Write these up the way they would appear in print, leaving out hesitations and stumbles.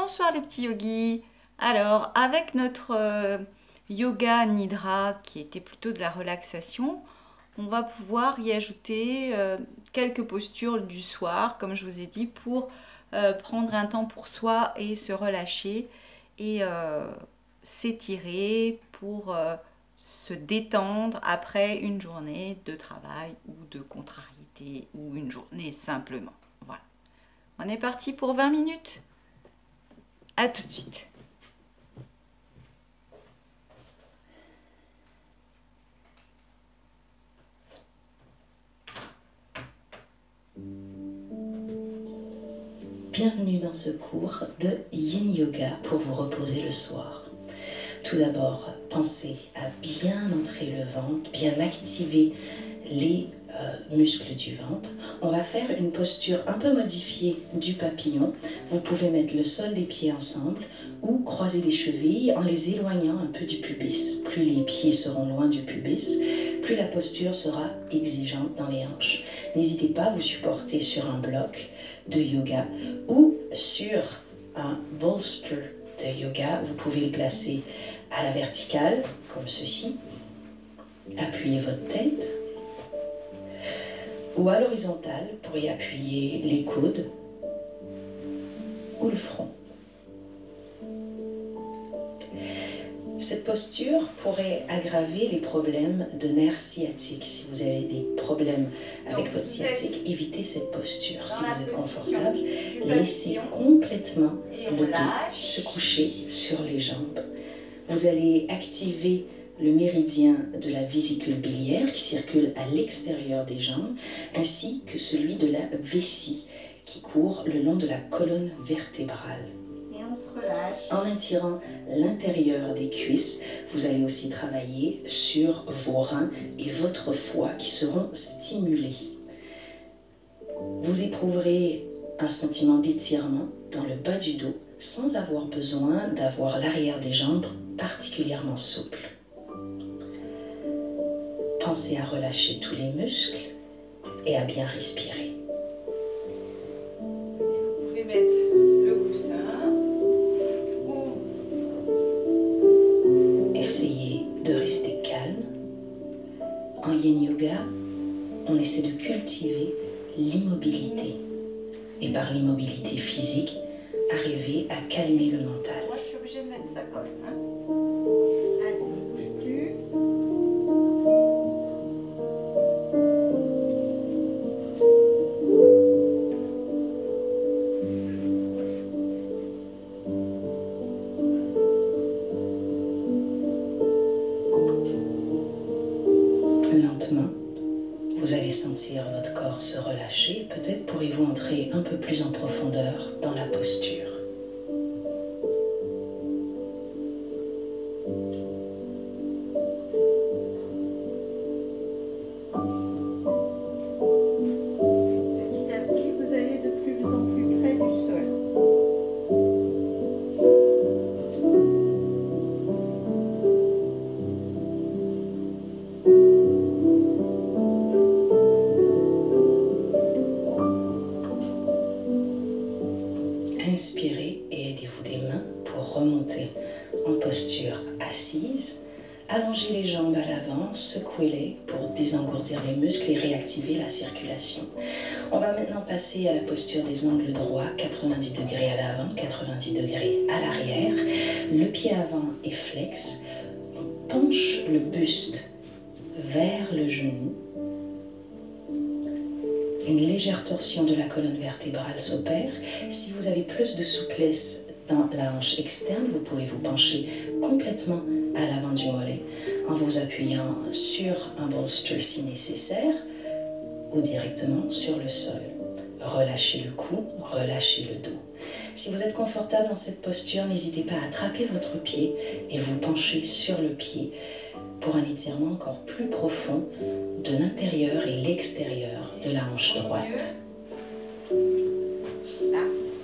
Bonsoir les petits yogis. Alors, avec notre yoga nidra qui était plutôt de la relaxation, on va pouvoir y ajouter quelques postures du soir, comme je vous ai dit, pour prendre un temps pour soi et se relâcher et s'étirer pour se détendre après une journée de travail ou de contrariété ou une journée simplement. Voilà. On est parti pour 20 minutes. À tout de suite. Bienvenue dans ce cours de Yin Yoga pour vous reposer le soir. Tout d'abord, pensez à bien entrer le ventre, bien activer les muscles du ventre. On va faire une posture un peu modifiée du papillon. Vous pouvez mettre le sol des pieds ensemble ou croiser les chevilles en les éloignant un peu du pubis. Plus les pieds seront loin du pubis, plus la posture sera exigeante dans les hanches. N'hésitez pas à vous supporter sur un bloc de yoga ou sur un bolster de yoga. Vous pouvez le placer à la verticale, comme ceci. Appuyez votre tête. Ou à l'horizontale pour y appuyer les coudes ou le front. Cette posture pourrait aggraver les problèmes de nerfs sciatiques. Si vous avez des problèmes avec votre sciatique, évitez cette posture. Si vous êtes confortable, laissez complètement le dos se coucher sur les jambes. Vous allez activer le méridien de la vésicule biliaire qui circule à l'extérieur des jambes, ainsi que celui de la vessie qui court le long de la colonne vertébrale. En étirant l'intérieur des cuisses, vous allez aussi travailler sur vos reins et votre foie qui seront stimulés. Vous éprouverez un sentiment d'étirement dans le bas du dos sans avoir besoin d'avoir l'arrière des jambes particulièrement souple. Pensez à relâcher tous les muscles et à bien respirer. Vous pouvez mettre le coussin ou... Essayez de rester calme. En Yin Yoga, on essaie de cultiver l'immobilité. Et par l'immobilité physique, arriver à calmer le mental. Moi, je suis obligée de mettre ça colle. Hein. Allez, ne bouge plus. Lentement, vous allez sentir votre corps se relâcher. Peut-être pourrez-vous entrer un peu plus en profondeur dans la posture. Petit à petit, vous allez de plus en plus près du sol. Inspirez et aidez-vous des mains pour remonter en posture assise. Allongez les jambes à l'avant, secouez-les pour désengourdir les muscles et réactiver la circulation. On va maintenant passer à la posture des angles droits, 90 degrés à l'avant, 90 degrés à l'arrière. Le pied avant est flex. On penche le buste vers le genou. Une légère torsion de la colonne vertébrale s'opère. Si vous avez plus de souplesse dans la hanche externe, vous pouvez vous pencher complètement à l'avant du mollet en vous appuyant sur un bolster si nécessaire ou directement sur le sol. Relâchez le cou, relâchez le dos. Si vous êtes confortable dans cette posture, n'hésitez pas à attraper votre pied et vous pencher sur le pied pour un étirement encore plus profond de l'intérieur et l'extérieur de la hanche droite.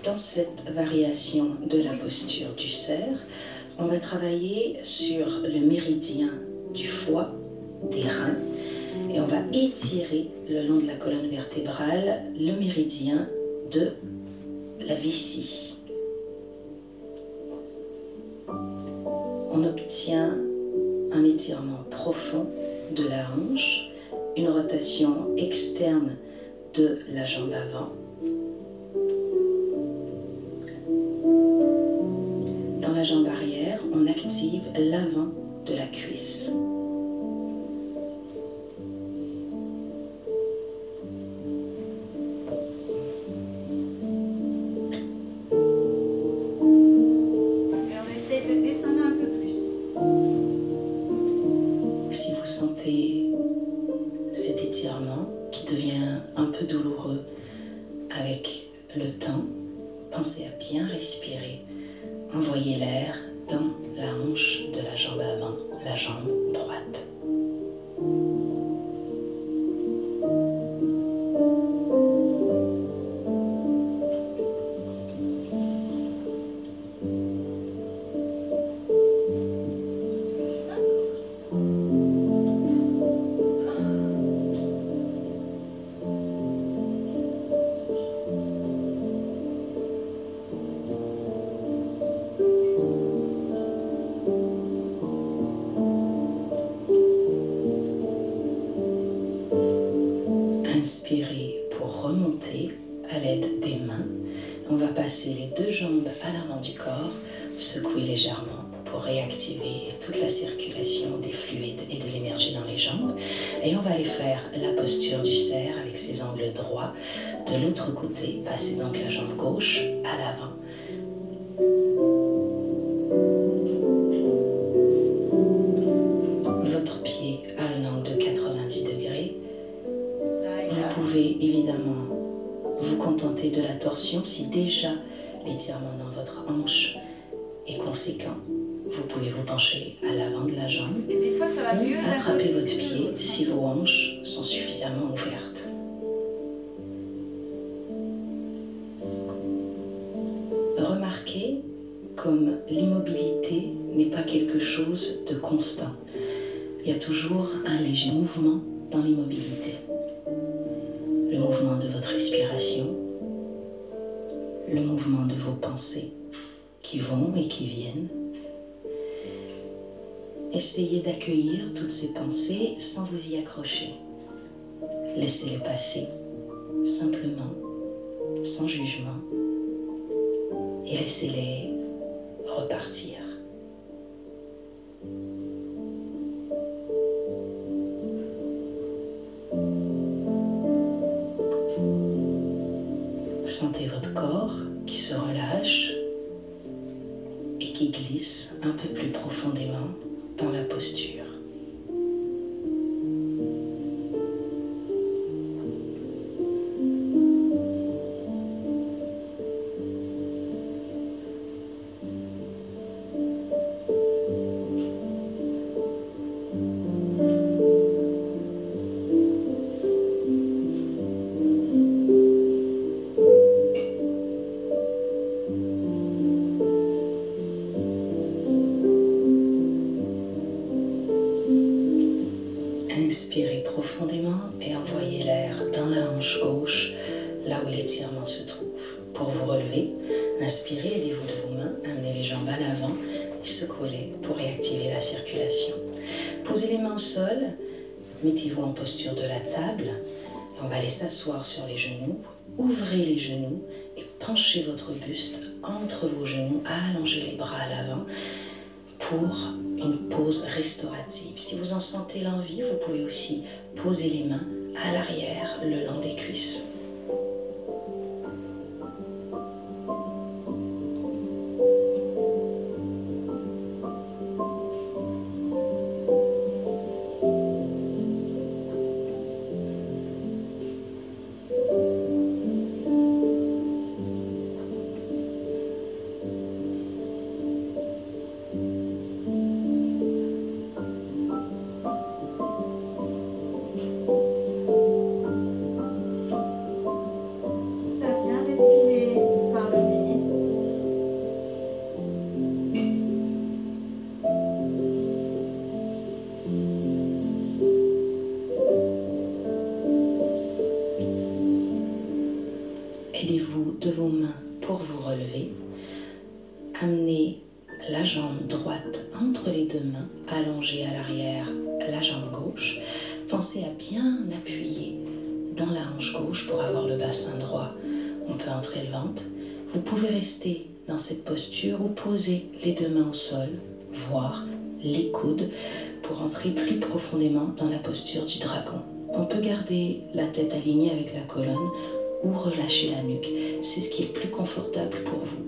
Dans cette variation de la posture du cerf, on va travailler sur le méridien du foie, des reins, et on va étirer le long de la colonne vertébrale le méridien de la vessie. on obtient un étirement profond de la hanche, une rotation externe de la jambe avant. Dans la jambe arrière, on active l'avant de la cuisse. Si vous sentez cet étirement qui devient un peu douloureux avec le temps, pensez à bien respirer. Envoyez l'air dans la hanche de la jambe avant, la jambe droite. Inspirez pour remonter à l'aide des mains. On va passer les deux jambes à l'avant du corps, secouer légèrement pour réactiver toute la circulation des fluides et de l'énergie dans les jambes. Et on va aller faire la posture du cerf avec ses angles droits. De l'autre côté, passez donc la jambe gauche à l'avant. Votre pied a un angle de 90 degrés. Vous pouvez évidemment vous contenter de la torsion si déjà l'étirement dans votre hanche est conséquent. Vous pouvez vous pencher à l'avant de la jambe ou attraper votre pied si vos hanches sont suffisamment ouvertes. Remarquez comme l'immobilité n'est pas quelque chose de constant. Il y a toujours un léger mouvement dans l'immobilité. Le mouvement de votre respiration, le mouvement de vos pensées qui vont et qui viennent. Essayez d'accueillir toutes ces pensées sans vous y accrocher. Laissez-les passer, simplement, sans jugement, et laissez-les repartir. Sentez votre corps qui se relâche et qui glisse un peu plus profondément dans la posture. Inspirez profondément et envoyez l'air dans la hanche gauche, là où l'étirement se trouve. Pour vous relever, inspirez, aidez-vous de vos mains, amenez les jambes à l'avant et secouez-les pour réactiver la circulation. Posez les mains au sol, mettez-vous en posture de la table. On va aller s'asseoir sur les genoux, ouvrez les genoux et penchez votre buste entre vos genoux, allongez les bras à l'avant pour une pause restaurative. Si vous en sentez l'envie, vous pouvez aussi poser les mains à l'arrière, le long des cuisses. Aidez-vous de vos mains pour vous relever. Amenez la jambe droite entre les deux mains, allongée à l'arrière, la jambe gauche. Pensez à bien appuyer dans la hanche gauche pour avoir le bassin droit. On peut entrer le ventre. Vous pouvez rester dans cette posture ou poser les deux mains au sol, voire les coudes pour entrer plus profondément dans la posture du dragon. On peut garder la tête alignée avec la colonne ou relâcher la nuque. C'est ce qui est le plus confortable pour vous.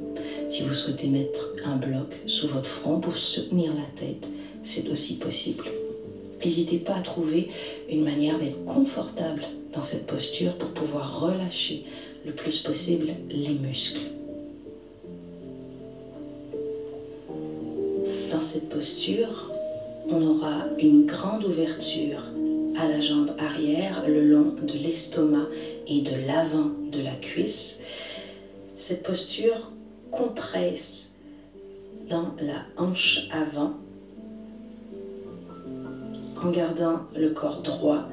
Si vous souhaitez mettre un bloc sous votre front pour soutenir la tête, c'est aussi possible. N'hésitez pas à trouver une manière d'être confortable dans cette posture pour pouvoir relâcher le plus possible les muscles. Dans cette posture, on aura une grande ouverture à la jambe arrière, le long de l'estomac et de l'avant de la cuisse. Cette posture compresse dans la hanche avant. En gardant le corps droit,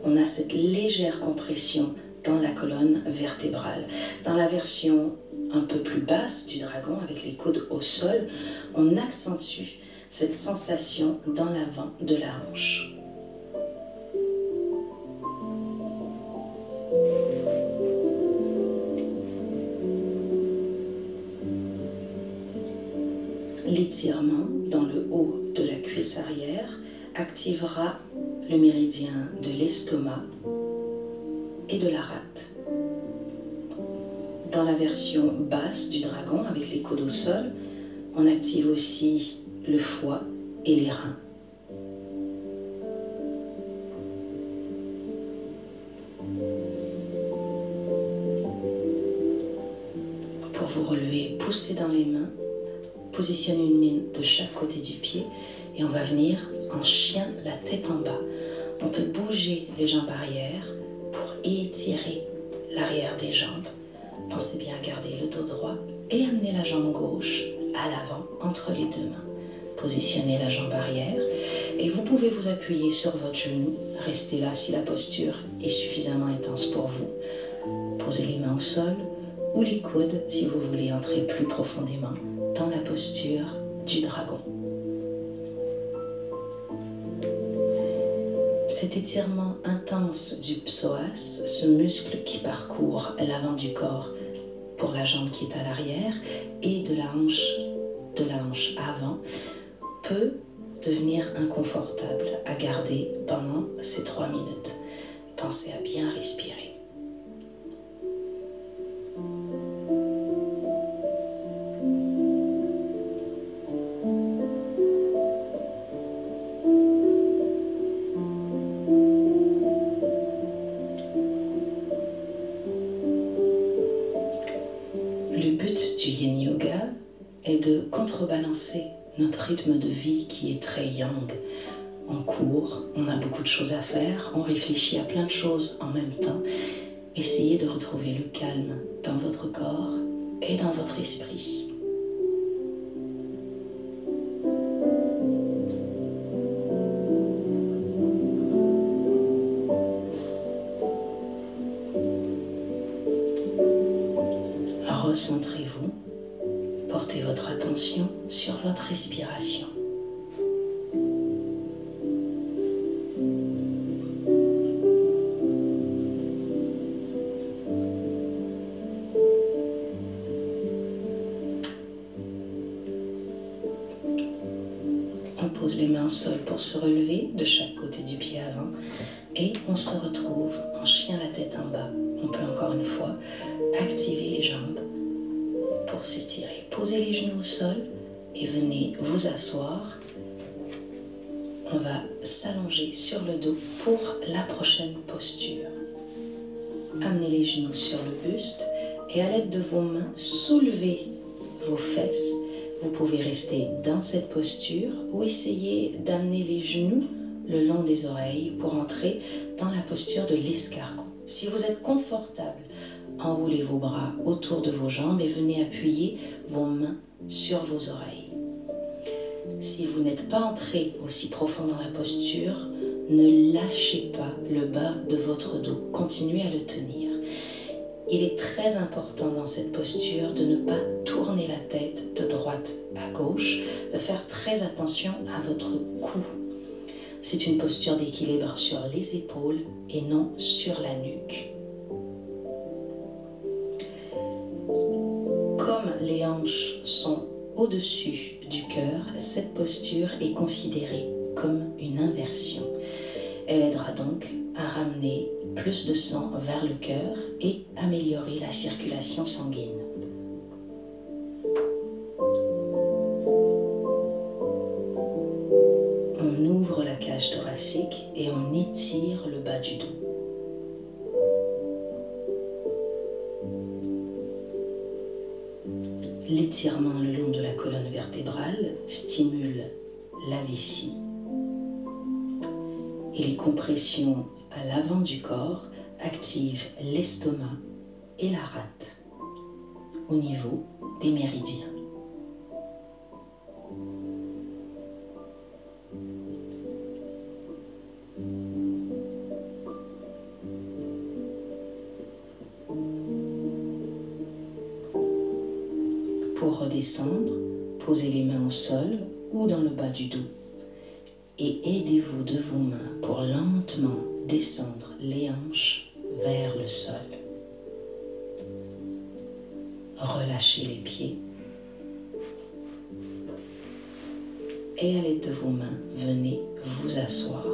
on a cette légère compression dans la colonne vertébrale. Dans la version un peu plus basse du dragon, avec les coudes au sol, on accentue cette sensation dans l'avant de la hanche. L'étirement dans le haut de la cuisse arrière activera le méridien de l'estomac et de la rate. Dans la version basse du dragon, avec les coudes au sol, on active aussi le foie et les reins. Pour vous relever, poussez dans les mains, positionnez une main de chaque côté du pied et on va venir en chien, la tête en bas. On peut bouger les jambes arrière pour étirer l'arrière des jambes. Pensez bien à garder le dos droit et amener la jambe gauche à l'avant entre les deux mains. Positionnez la jambe arrière et vous pouvez vous appuyer sur votre genou. Restez là si la posture est suffisamment intense pour vous. Posez les mains au sol ou les coudes si vous voulez entrer plus profondément dans la posture du dragon. Cet étirement intense du psoas, ce muscle qui parcourt l'avant du corps pour la jambe qui est à l'arrière et de la hanche avant, peut devenir inconfortable à garder pendant ces 3 minutes. Pensez à bien respirer. Le but du Yin Yoga est de contrebalancer notre rythme de vie qui est très yang. On court, on a beaucoup de choses à faire, on réfléchit à plein de choses en même temps. Essayez de retrouver le calme dans votre corps et dans votre esprit. Recentrez-vous, portez votre attention sur votre respiration. On pose les mains au sol pour se relever de chaque côté du pied avant et on se retrouve en chien la tête en bas. On peut encore une fois activer les jambes pour s'étirer. Posez les genoux au sol et venez vous asseoir. On va s'allonger sur le dos pour la prochaine posture. Amenez les genoux sur le buste et à l'aide de vos mains, soulevez vos fesses. Vous pouvez rester dans cette posture ou essayer d'amener les genoux le long des oreilles pour entrer dans la posture de l'escargot. Si vous êtes confortable, enroulez vos bras autour de vos jambes et venez appuyer vos mains sur vos oreilles. Si vous n'êtes pas entré aussi profond dans la posture, ne lâchez pas le bas de votre dos. Continuez à le tenir. Il est très important dans cette posture de ne pas tourner la tête de droite à gauche, de faire très attention à votre cou. C'est une posture d'équilibre sur les épaules et non sur la nuque. Comme les hanches sont au-dessus du cœur, cette posture est considérée comme une inversion. Elle aidera donc à ramener plus de sang vers le cœur et améliorer la circulation sanguine. On ouvre la cage thoracique et on étire le bas du dos. L'étirement le long de la colonne vertébrale stimule la vessie et les compressions à l'avant du corps activent l'estomac et la rate au niveau des méridiens. Pour redescendre, posez les mains au sol ou dans le bas du dos et aidez-vous de vos mains pour lentement descendre les hanches vers le sol. Relâchez les pieds et à l'aide de vos mains, venez vous asseoir.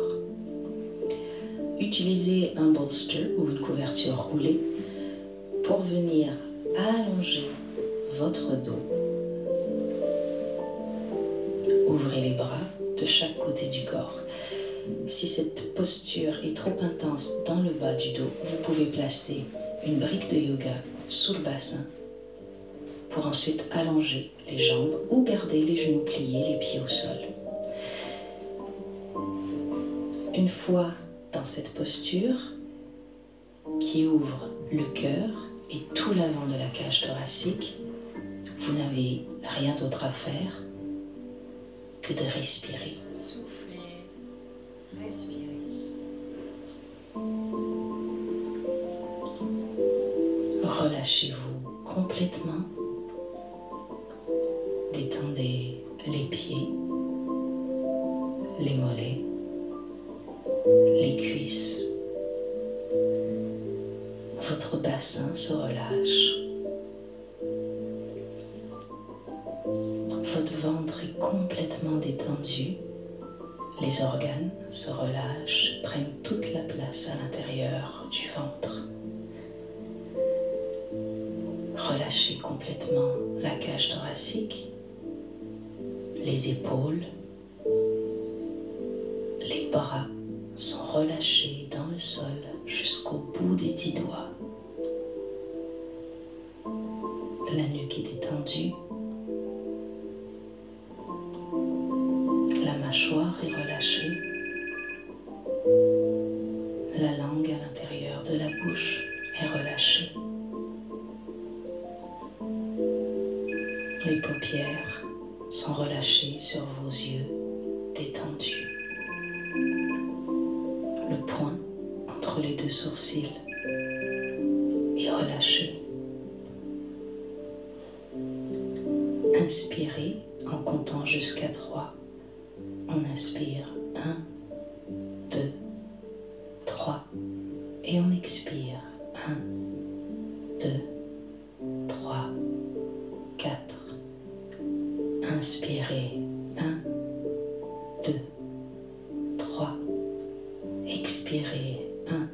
Utilisez un bolster ou une couverture roulée pour venir allonger votre dos. Ouvrez les bras de chaque côté du corps. Si cette posture est trop intense dans le bas du dos, vous pouvez placer une brique de yoga sous le bassin pour ensuite allonger les jambes ou garder les genoux pliés, les pieds au sol. Une fois dans cette posture qui ouvre le cœur et tout l'avant de la cage thoracique, vous n'avez rien d'autre à faire que de respirer. Soufflez, respirez. Relâchez-vous complètement. Détendez les pieds, les mollets, les cuisses. Votre bassin se relâche. Votre ventre est complètement détendu. Les organes se relâchent, prennent toute la place à l'intérieur du ventre. Relâchez complètement la cage thoracique, les épaules, les bras sont relâchés dans le sol jusqu'au bout des 10 doigts. La nuque est détendue. La mâchoire est relâchée. La langue à l'intérieur de la bouche est relâchée. Les paupières sont relâchées sur vos yeux détendus. Le poing entre les deux sourcils est relâché. Inspirez en comptant jusqu'à 3. On inspire 1, 2, 3 et on expire 1, 2, 3, 4. Inspirez 1, 2, 3. Expirez 1,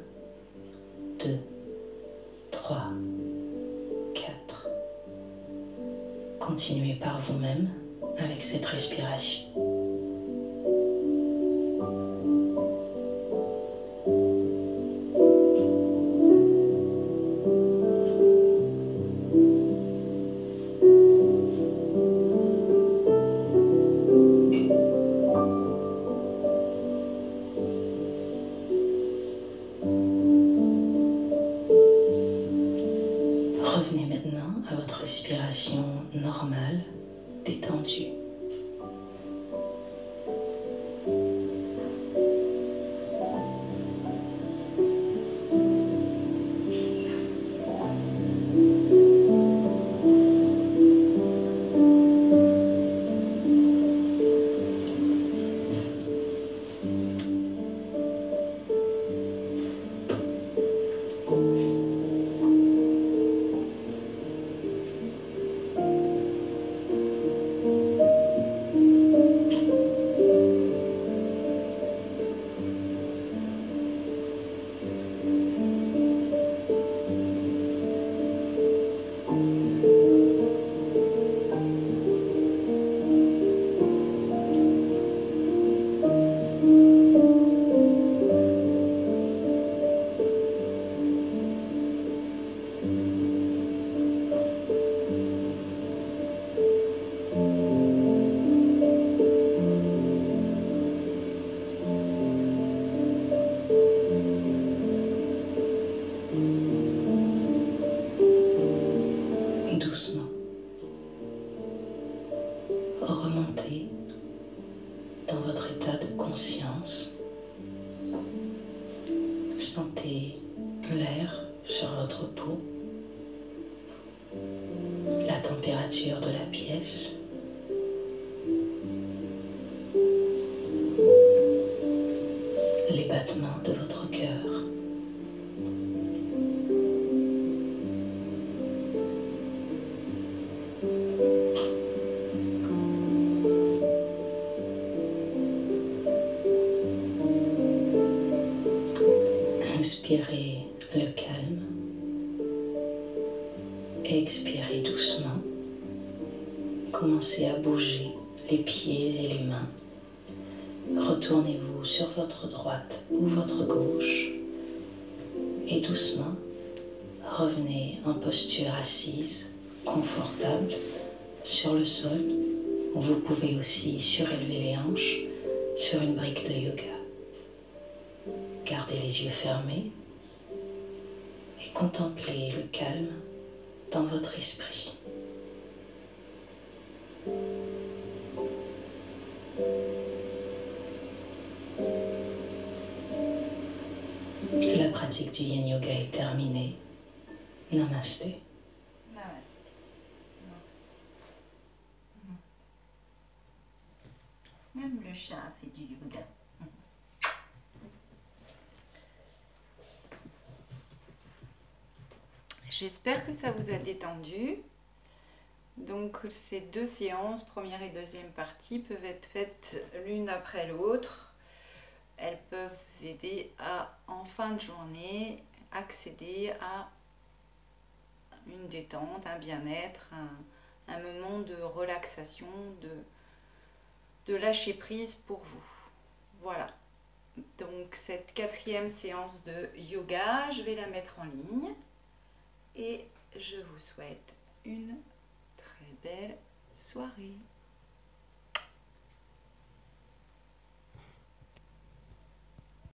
2, 3, 4. Continuez par vous-même avec cette respiration. Revenez maintenant à votre respiration normale, détendue. remonter dans votre état de conscience. Sentez l'air sur votre peau, la température de la pièce, les battements de votre cœur. Inspirez le calme et expirez doucement. Commencez à bouger les pieds et les mains. Retournez-vous sur votre droite ou votre gauche et doucement revenez en posture assise, confortable, sur le sol, où vous pouvez aussi surélever les hanches sur une brique de yoga. Gardez les yeux fermés et contemplez le calme dans votre esprit. La pratique du Yin Yoga est terminée. Namasté. Namasté. Même le chat fait du yoga. J'espère que ça vous a détendu. Donc ces deux séances, première et deuxième partie, peuvent être faites l'une après l'autre. Elles peuvent vous aider à, en fin de journée, accéder à une détente, un bien-être, un moment de relaxation, de lâcher prise pour vous. Voilà. Donc cette quatrième séance de yoga, je vais la mettre en ligne. Et je vous souhaite une très belle soirée.